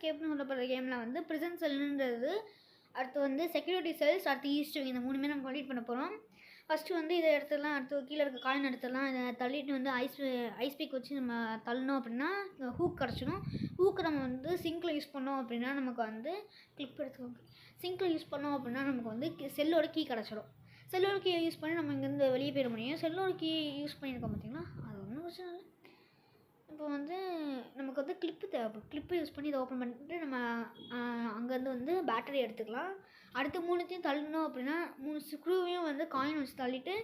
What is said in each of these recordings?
எஸ்கேப்னு சொல்லப்படுற கேமில் வந்து ப்ரிசன் செல்லுன்றது, அடுத்து வந்து செக்யூரிட்டி செல்ஸ், அடுத்து ஈஸ்ட் விங், இந்த 3மே நம்ம கம்ப்ளீட் பண்ண போகிறோம். ஃபஸ்ட்டு வந்து இதை எடுத்துடலாம். அடுத்து கீழே இருக்க காயின் எடுத்துடலாம். இதை தள்ளிட்டு வந்து ஐஸ் பீக் வச்சு நம்ம தள்ளணும் அப்படின்னா ஹூக் கிடச்சிடும். ஹூக்கு நம்ம வந்து சிங்கில் யூஸ் பண்ணோம் அப்படின்னா நமக்கு வந்து கிளிப் எடுத்துக்கோங்க. சிங்கில் யூஸ் பண்ணோம் அப்படின்னா நமக்கு வந்து செல்லோட கீ கிடச்சிடும். செல்லோட கீயை யூஸ் பண்ணி நம்ம இங்கேருந்து வெளியே போயிட முடியும். செல்லோட கீ யூஸ் பண்ணியிருக்கோம் பார்த்தீங்களா, அது ஒன்றும் பிரச்சனை இல்லை. இப்போ வந்து நமக்கு வந்து கிளிப்பு தேவைப்படும். கிளிப்பு யூஸ் பண்ணி இதை ஓப்பன் பண்ணிட்டு நம்ம அங்கேருந்து வந்து பேட்டரி எடுத்துக்கலாம். அடுத்து 3த்தையும் தள்ளணும் அப்படின்னா 3 ஸ்க்ரூவையும் வந்து காயின் வச்சு தள்ளிட்டு,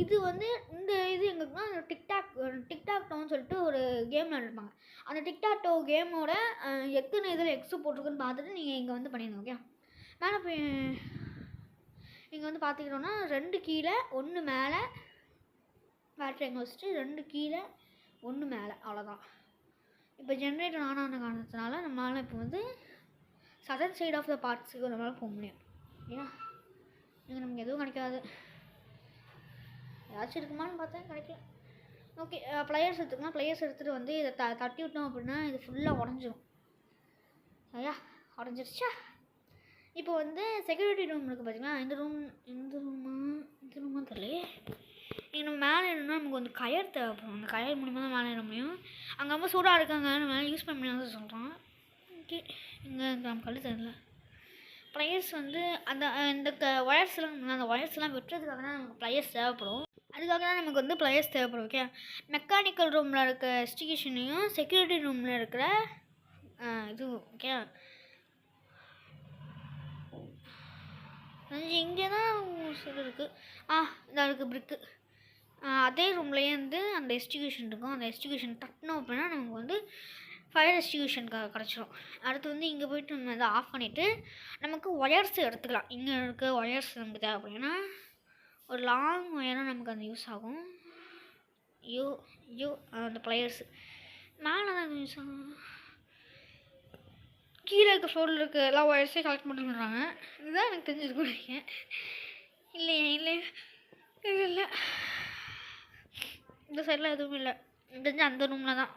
இது வந்து இந்த இது எங்களுக்குன்னா டிக்டாக் டோன்னு சொல்லிட்டு ஒரு கேம் விளையாடுப்பாங்க. அந்த டிக்டாக் டோ கேமோட எத்தனை இதில் எக்ஸு போட்டிருக்குன்னு பார்த்துட்டு நீங்கள் இங்கே வந்து பண்ணிடுங்க. ஓகே, மேலே போய் இங்கே வந்து பார்த்துக்கிட்டோன்னா 2 கீழே 1 மேலே பேட்டரி எங்கே வச்சுட்டு 2 கீழே 1 மேலே, அவ்வளோதான். இப்போ ஜென்ரேட்டர் ஆன் ஆன காரணத்தினால நம்மளால் இப்போ வந்து சதர்ன் சைட் ஆஃப் த பார்ட்ஸுக்கு நம்மளால் போக முடியும். ஏன்னா இங்கே நமக்கு எதுவும் கிடைக்காது. ஏதாச்சும் இருக்குமான்னு பார்த்தா கிடைக்கல. ஓகே, ப்ளையர்ஸ் எடுத்துக்கலாம். ப்ளையர்ஸ் எடுத்துகிட்டு வந்து இதை தட்டி விட்டோம் அப்படின்னா இது ஃபுல்லாக உடஞ்சிரும். ஐயா உடஞ்சிருச்சா. இப்போ வந்து செக்யூரிட்டி ரூம் இருக்குது பார்த்தீங்களா, இந்த ரூமா தெரியலையே. இங்கே நம்ம மேலே ஏறணும்னா நமக்கு வந்து கயர் தேவைப்படும். அந்த கயர் மூலிமா தான் மேலே ஏற முடியும். அங்கே ரொம்ப சூடாக இருக்காங்க, நம்ம மேலே யூஸ் பண்ண முடியாதுன்னு சொல்கிறான். ஓகே, இங்கே நம்ம கல் தெரியல. ப்ளையர்ஸ் வந்து அந்த அந்த ஒயர்ஸ்லாம் வெட்டுறதுக்காக தான் நமக்கு ப்ளையர்ஸ் தேவைப்படும். அதுக்காக தான் நமக்கு வந்து ப்ளையர்ஸ் தேவைப்படும். ஓகே, மெக்கானிக்கல் ரூமில் இருக்க ஸ்டிகேஷனையும் செக்யூரிட்டி ரூமில் இருக்கிற இது ஓகே இங்கே தான் சில இருக்குது. இதாக இருக்குது பிரிக்கு. அதே ரூம்லேயே வந்து அந்த எஸ்டிகேஷன் இருக்கும். அந்த எஸ்டிகேஷன் தட்டினோம் அப்படின்னா நமக்கு வந்து ஃபயர் எஸ்டிகேஷன் கிடச்சிரும். அடுத்து வந்து இங்கே போய்ட்டு நம்ம அதை ஆஃப் பண்ணிவிட்டு நமக்கு ஒயர்ஸ் எடுத்துக்கலாம். இங்கே இருக்க ஒயர்ஸ் நமக்கு தேவைப்படுதுன்னா ஒரு லாங் ஒயராக நமக்கு அந்த யூஸ் ஆகும். அந்த ப்ளையர்ஸு மேலே தான் யூஸ் ஆகும். கீழே இருக்க ஃப்ளோரில் இருக்க எல்லா ஒயர்ஸையும் கலெக்ட் பண்ணி சொல்கிறாங்க. இதுதான் எனக்கு தெரிஞ்சிருக்கேன். இல்லை இல்லை இந்த சைடில் எதுவும் இல்லை. தெரிஞ்சு அந்த ரூமில் தான்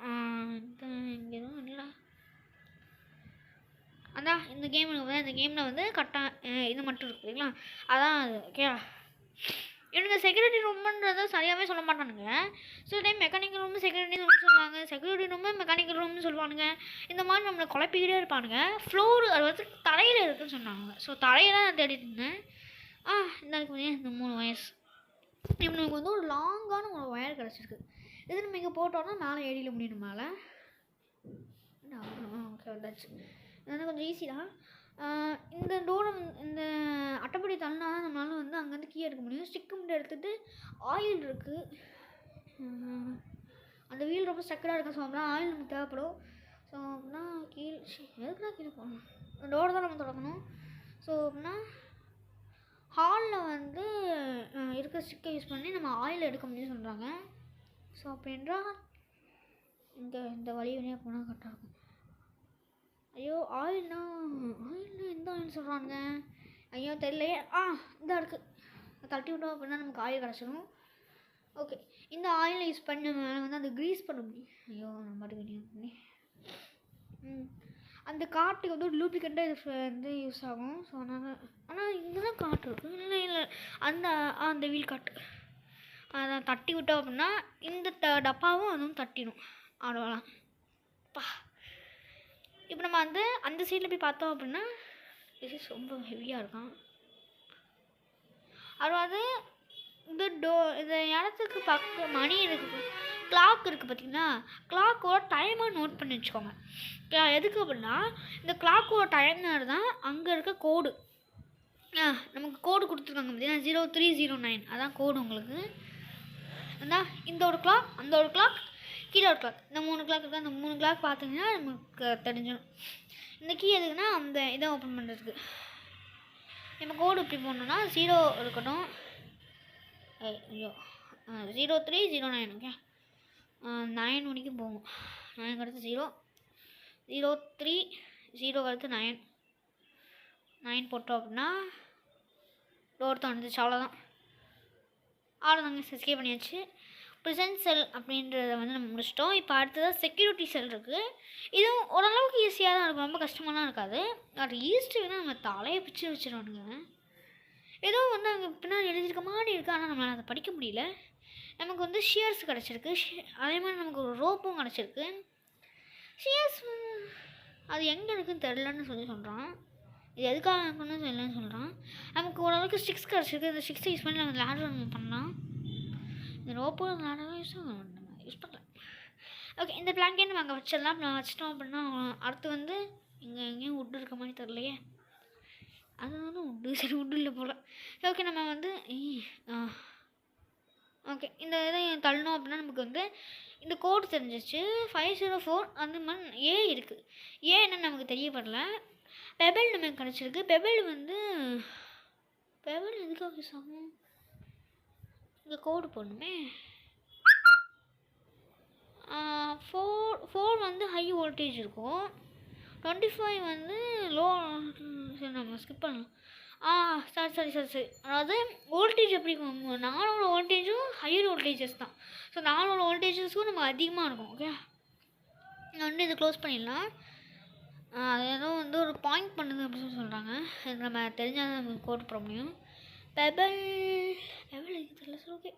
இங்கே எதுவும் இல்லை. அதான் இந்த கேம் இருக்குது. இந்த கேமில் வந்து கரெக்டாக இது மட்டும் இருக்குது இல்லைங்களா, அதான் அது. ஓகே, எனக்கு செக்யூரிட்டி ரூம்ன்றதை சரியாகவே சொல்ல மாட்டானுங்க. சில டைம் மெக்கானிக்கல் ரூமு செக்யூரிட்டி ரூம்னு சொல்லுவாங்க, செக்யூரிட்டி ரூமு மெக்கானிக்கல் ரூம்னு சொல்லுவானுங்க. இந்த மாதிரி நம்மளை குழப்பிக்கிட்டே இருப்பானுங்க. ஃப்ளோரு அது வந்து தரையில் இருக்குதுன்னு சொன்னாங்க. ஸோ தரையெல்லாம் நான் தேடிட்டு இருந்தேன். இந்த இருக்கு இந்த 3 ஒயர்ஸ். இப்போ நமக்கு வந்து ஒரு லாங்கான ஒரு ஒயர் கிடச்சிருக்கு. இது நம்ம இங்கே போட்டோன்னா மேலே ஏடியில் முடியணும். மேலே ஓகே வந்தாச்சு. அது கொஞ்சம் ஈஸி தான். இந்த டோரம் இந்த அட்டைப்படி தள்ளினா தான் நம்மளால வந்து அங்கேருந்து கீ எடுக்க முடியும். ஸ்டிக்கு மட்டும் எடுத்துகிட்டு ஆயில் இருக்குது. அந்த வீல் ரொம்ப ஸ்டக்கடாக இருக்கும். ஸோ அப்படின்னா ஆயில் நமக்கு தேவைப்படும். ஸோ அப்படின்னா எதுக்குதான் கீழே போகணும், டோர் தான் நம்ம திறக்கணும். ஸோ அப்படின்னா ஹாலில் வந்து இருக்க ஸ்டிக்கை யூஸ் பண்ணி நம்ம ஆயில் எடுக்க முடியும்னு சொல்கிறாங்க. ஸோ அப்படின்றா இந்த வழி வழியாக போனால் கரெக்டாக இருக்கும். ஐயோ ஆயில்னா எந்த ஆயில் சொல்கிறாங்க, ஐயோ தெரியலையே. இந்த இருக்குது, தட்டி விட்டோம் அப்படின்னா நமக்கு ஆயில் கிடச்சிடும். ஓகே, இந்த ஆயிலை யூஸ் பண்ணி நம்ம வந்து அந்த க்ரீஸ் பண்ண முடியும். ஐயோ நான் பாட்டுக்கு பண்ணி அந்த காட்டுக்கு வந்து ஒரு லூப்ளிகண்ட்டாக இது வந்து யூஸ் ஆகும். ஸோ அதனால் ஆனால் இங்கே தான் காட்டு இருக்குது. இல்லை அந்த வீல் காட்டு அதை தட்டி விட்டோம் அப்படின்னா இந்த டப்பாவும் அதுவும் தட்டிடும். அவ்வளோலாம். இப்போ நம்ம வந்து அந்த சைடில் போய் பார்த்தோம் அப்படின்னா இது ரொம்ப ஹெவியாக இருக்கும். அதாவது இந்த இடத்துக்கு பக்கம் மணி இருக்குது, கிளாக் இருக்குது பார்த்தீங்கன்னா, கிளாக்கோட டைமை நோட் பண்ணி வச்சுக்கோங்க. எதுக்கு அப்படின்னா இந்த கிளாக்கோட டைமர் தான் அங்கே இருக்க கோடு. நமக்கு கோடு கொடுத்துருக்காங்க பார்த்தீங்கன்னா 0309, அதான் கோடு உங்களுக்கு. அதான் இந்த ஒரு கிளாக், அந்த ஒரு கிளாக், கீழே ஒரு கிளாக், இந்த 3 கிளாக் இருக்குது. அந்த 3 கிளாக் பார்த்தீங்கன்னா நமக்கு தெரிஞ்சிடும். இந்த கீ எதுக்குன்னா அந்த இதை ஓப்பன் பண்ணுறதுக்கு. நம்ம கோடு இப்படி போடணுன்னா 0 இருக்கட்டும். 0309. ஓகே, 9 மணிக்கும் போகும். 9 அடுத்து 0, 03, 0 அடுத்து 9 போட்டோம் அப்படின்னா டோர் தந்துச்சு. அவ்வளோதான், எஸ்கேப் பண்ணியாச்சு. ப்ரிசன்ட் செல் அப்படின்றத வந்து நம்ம முடிச்சிட்டோம். இப்போ அடுத்ததாக செக்யூரிட்டி செல் இருக்குது. இதுவும் ஓரளவுக்கு ஈஸியாக தான் இருக்கும், ரொம்ப கஷ்டமாலாம் இருக்காது. அது ஈஸ்ட் வேணால் நம்ம தலையை பிச்சு வச்சிடணுங்க. ஏதோ வந்து அங்கே பின்னாடி எழுதியிருக்க மாதிரி இருக்குது, ஆனால் நம்மளால் அதை படிக்க முடியல. நமக்கு வந்து ஷியர்ஸ் கிடச்சிருக்கு, அதே மாதிரி நமக்கு ஒரு ரோப்பும் கிடச்சிருக்கு. ஷியர்ஸ் அது எங்கே இருக்குதுன்னு தெரிலன்னு சொல்கிறான். இது எதுக்காக இருக்குன்னு தெரியலன்னு சொல்கிறான். நமக்கு ஓரளவுக்கு ஸ்டிக்ஸ் கிடச்சிருக்கு, இந்த ஸ்டிக்ஸை யூஸ் பண்ணி நம்ம லேடர் நம்ம பண்ணலாம். இந்த ரோப்போ லேடரும் யூஸ் பண்ணலாம். ஓகே, இந்த பிளாங்கெட் நம்ம அங்கே வச்சிடலாம். நம்ம வச்சிட்டோம் அப்படின்னா அடுத்து வந்து இங்கே எங்கேயும் உட்டு இருக்க மாதிரி தெரியலையே, அது வந்து உட்டு சரி உட்டு இல்லை போல். ஓகே, நம்ம வந்து ஓகே இந்த இதை தள்ளணும் அப்படின்னா நமக்கு வந்து இந்த கோடு தெரிஞ்சிச்சு 504 அந்த மாதிரி ஏ இருக்குது. ஏ என்னன்னு நமக்கு தெரியப்படல. பெபல் நமக்கு கிடச்சிருக்கு. பெபல் வந்து பெபல் எதுக்காக யூஸ் ஆகும்? இங்கே கோடு போடணுமே. 4 வந்து ஹை வோல்டேஜ் இருக்கும், 25 வந்து லோ. சரி நம்ம ஸ்கிப் பண்ணலாம். சரி அதாவது வோல்டேஜ் எப்படி இருக்கும், 400 வோல்டேஜும் ஹையர் வோல்டேஜஸ் தான். ஸோ 400 வோல்டேஜஸும் நம்ம அதிகமாக இருக்கும். ஓகே, நான் வந்து இதை க்ளோஸ் பண்ணிடலாம். அது ஏதோ வந்து ஒரு பாயிண்ட் பண்ணுது அப்படின்னு சொல்கிறாங்க. அது நம்ம தெரிஞ்சால் தான் நமக்கு கோட் போட முடியும். பெபல் இது தெரியல சார். ஓகே,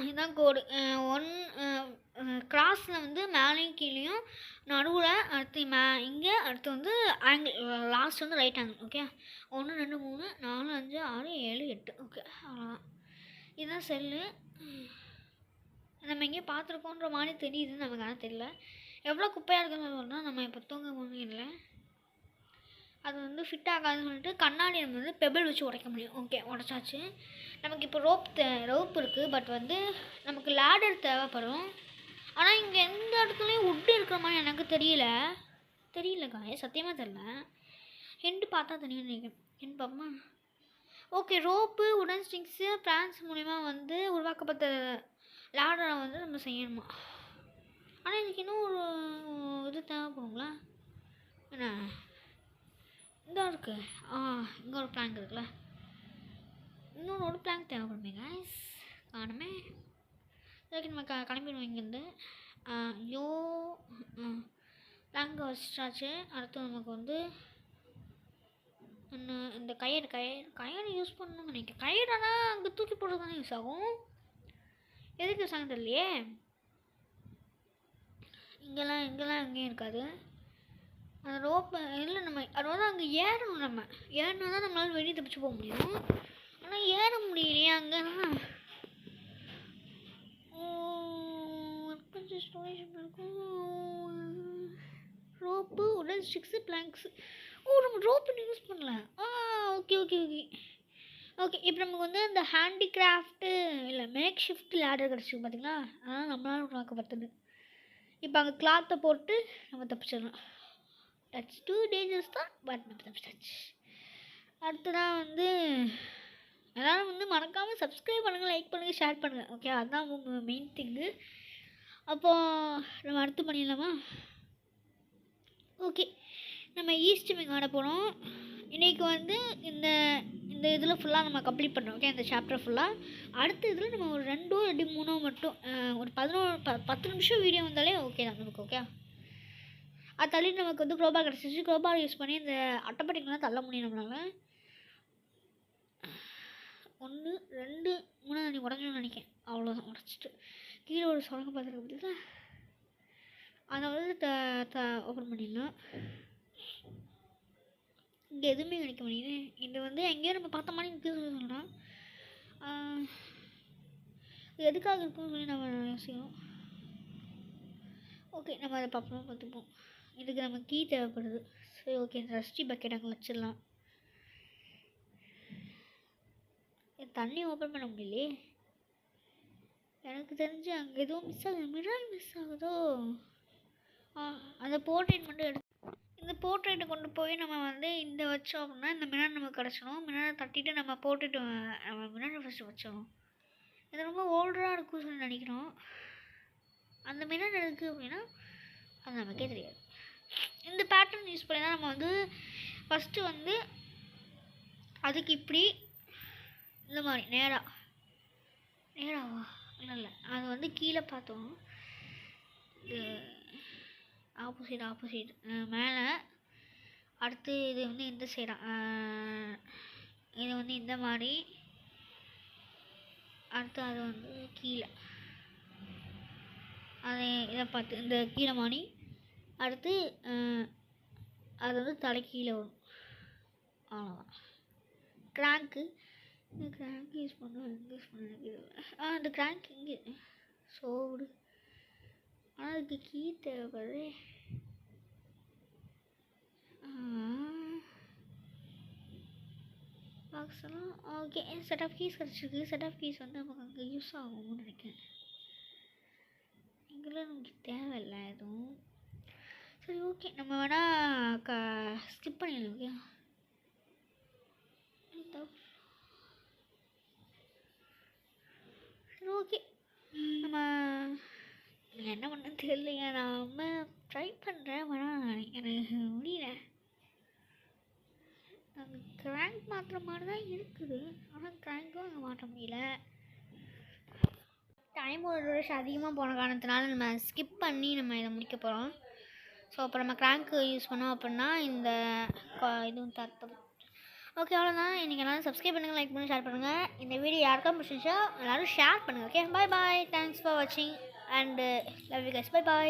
இதுதான் கோடு. 1 கிராஸில் வந்து மேலேயும் கீழேயும் நடுவில் அடுத்து இங்கே அடுத்து வந்து ஆங்கிள் லாஸ்ட் வந்து ரைட் ஆங்கிள். ஓகே, 1 2 3 4 5 6 7 8. ஓகே, அவ்வளோதான். இதுதான் செல்லு. நம்ம எங்கேயும் பார்த்துருக்கோன்ற மாதிரி தெரியுது, நமக்கு ஆனால் தெரியல. எவ்வளோ குப்பையாக இருக்குன்னு சொன்னால் நம்ம இப்போ தூங்க முடியல, அது வந்து ஃபிட் ஆகாதுன்னு சொல்லிட்டு கண்ணாடி நம்ம வந்து பெபிள் வச்சு உடைக்க முடியும். ஓகே, உடச்சாச்சு. நமக்கு இப்போ ரோப் இருக்குது, பட் வந்து நமக்கு லேடர் தேவைப்படும். ஆனால் இங்கே எந்த இடத்துலையும் உட்டு இருக்கிற மாதிரி எனக்கு தெரியல காய, சத்தியமாக தெரியல. ஹிண்ட் பார்த்தா தெரியும் நினைக்கிறேன். ஹிண்ட் பார்ப்போமா? ஓகே, ரோப்பு உடன் ஸ்டிங்ஸு பிரான்ஸ் மூலிமா வந்து உருவாக்கப்பட்ட லேடரை வந்து நம்ம செய்யணுமா? ஆனால் இதுக்கு இன்னும் ஒரு இது தேவைப்படுங்களா? என்ன இந்த இருக்குது, இங்கே ஒரு பிளாங்க் இருக்குல்ல, இன்னொன்று ஒரு பிளாங்க் தேவைப்படுமே கைஸ், காணுமே. இதுக்கு நம்ம கிளம்பிடுவோம் இங்கேருந்து. ஐயோ, பிளாங்கை வச்சிட்டாச்சு. அடுத்து நமக்கு வந்து இந்த கயிறு யூஸ் பண்ணணும்னு நினைக்கிறேன். கயிறுனா அங்கே தூக்கி போடுறது தானே யூஸ் ஆகும், எதுக்கு யூஸ் ஆகும் தெரியலையே. இங்கெல்லாம் எங்கேயும் இருக்காது அந்த ரோப்பு. இல்லை நம்ம அதாவது அங்கே ஏறணும், நம்ம ஏறினா தான் நம்மளால் வெளியே தப்பிச்சு போக முடியும். ஆனால் ஏற முடியலையே அங்கே. ஸ்டோரேஜ் இருக்கும், ரோப்பு உடன் ஸ்டிக்ஸு பிளாங்க்ஸு. நம்ம ரோப்பு யூஸ் பண்ணல. ஓகே, இப்போ நமக்கு வந்து இந்த ஹேண்டிகிராஃப்ட்டு இல்லை மேக் ஷிஃப்ட் லேடர் கிடச்சிருக்கு பார்த்தீங்களா, அதனால் நம்மளால் உருவாக்கப்பட்டது. இப்போ அங்கே கிளாத்தை போட்டு நம்ம தப்பிச்சிடலாம். தட்ஸ் 2 டேஞ்சர்ஸ் தான், பட் நம்ம தப்பிச்சாச்சு. அடுத்ததான் வந்து எல்லோரும் வந்து மறக்காமல் சப்ஸ்கிரைப் பண்ணுங்கள், லைக் பண்ணுங்கள், ஷேர் பண்ணுங்கள். ஓகே, அதுதான் உங்கள் மெயின் திங்கு. அப்போது நம்ம அடுத்து பண்ணிடலாமா? ஓகே, நம்ம ஈஸ்ட் விங் ஆட போகிறோம். இன்றைக்கி வந்து இந்த இதில் ஃபுல்லாக நம்ம கம்ப்ளீட் பண்ணுறோம். ஓகே, இந்த சாப்டர் ஃபுல்லாக. அடுத்த இதில் நம்ம ஒரு 2 இல்லாட்டி 3 மட்டும் ஒரு 10 நிமிஷம் வீடியோ வந்தாலே ஓகே தான் நமக்கு. ஓகே, அது தள்ளி நமக்கு வந்து க்ரோபார் கிடச்சிச்சு. க்ரோபார் யூஸ் பண்ணி இந்த அட்டைப்பட்டிங்கெலாம் தள்ள முடியும் நம்மளால். 1 2 3 நீ உடஞ்சோன்னு நினைக்கிறேன். அவ்வளோதான், உடச்சிட்டு கீழே ஒரு சொலங்க பார்த்துருக்க பார்த்தீங்களா, அதை வந்து ஓப்பன் பண்ணிடலாம். இங்கே எதுவுமே கிடைக்க முடியுது. இது வந்து எங்கேயோ நம்ம பார்த்த மாதிரி இருக்குது சொல்கிறோம். எதுக்காக இருக்குன்னு சொல்லி நம்ம யோசிக்கணும். ஓகே, நம்ம அதை பார்த்துப்போம். இதுக்கு நம்ம கீ தேவைப்படுது. சரி, ஓகே, இந்த ரஸ்டி பக்கெட் அங்கே வச்சிடலாம். தண்ணி ஓப்பன் பண்ண முடியலையே, எனக்கு தெரிஞ்சு அங்கே எதுவும் மிஸ் ஆகுது. மிரர் மிஸ் ஆகுதோ? அந்த போர்ட்ரேட் மட்டும் எடுத்து இந்த போர்ட்ரேட்டை கொண்டு போய் நம்ம வந்து இந்த வச்சோம் அப்படின்னா இந்த மிரர் நமக்கு கிடச்சிடும். மிரரை தட்டிட்டு நம்ம போட்டுட்டு நம்ம மிரரை ஃபஸ்ட்டு வச்சிடணும். இது ரொம்ப ஓல்டராக இருக்குன்னு சொல்லி நினைக்கிறோம். அந்த மிரர் இருக்குது அப்படின்னா அது நமக்கே தெரியாது. இந்த பேட்டர்ன் யூஸ் பண்ணி தான் நம்ம வந்து ஃபஸ்ட்டு வந்து அதுக்கு இப்படி இந்த மாதிரி நேராவா இல்லை அது வந்து கீழே பார்த்தோம். இது ஆப்போசிட் மேலே. அடுத்து இது வந்து இந்த சைடா, இது வந்து இந்த மாதிரி. அடுத்து அது வந்து கீழே, அதை இதை பார்த்து இந்த கீழே மாதிரி. அடுத்து அது வந்து தலை கீழே வரும். அவ்வளோதான். கிராங்க்கு யூஸ் பண்ணுவேன். இந்த கிராங்க் இங்கே சோடு. ஆனால் அதுக்கு கீ தேவைப்படுது. பாக்ஸ்லாம் ஓகே. செட் ஆஃப் கீஸ் கிடச்சிருக்கு. செட் ஆஃப் கீஸ் வந்து நமக்கு அங்கே யூஸ் ஆகும்னு நினைக்கிறேன். இங்கெல்லாம் நமக்கு தேவையில்லை எதுவும். சரி ஓகே, நம்ம வேணால் ஸ்கிப் பண்ணிடலாம். ஓகே சரி ஓகே, நம்ம என்ன பண்ண தெரியலைங்க. நான் ட்ரை பண்ணுறேன், வேணால் எனக்கு முடியல. அங்கே கிராங்க் மாற்றுற மாதிரி தான் இருக்குது, ஆனால் கிராங்க்கும் அங்கே மாற்ற முடியல. டைம் ஒரு வருஷம் அதிகமாக போன காரணத்தினால நம்ம ஸ்கிப் பண்ணி நம்ம இதை முடிக்க போகிறோம். ஸோ அப்போ நம்ம கிராங்க்கு யூஸ் பண்ணோம் அப்படின்னா இந்த இதுவும் தத்தும். ஓகே அவ்வளோதான். இன்றைக்கி எல்லோரும் சப்ஸ்கிரைப் பண்ணுங்கள், லைக் பண்ணி ஷேர் பண்ணுங்கள். இந்த வீடியோ யாருக்கா பிடிச்சிருச்சோ எல்லோரும் ஷேர் பண்ணுங்கள். Okay, bye. தேங்க்ஸ் ஃபார் வாட்சிங் and love you guys. By.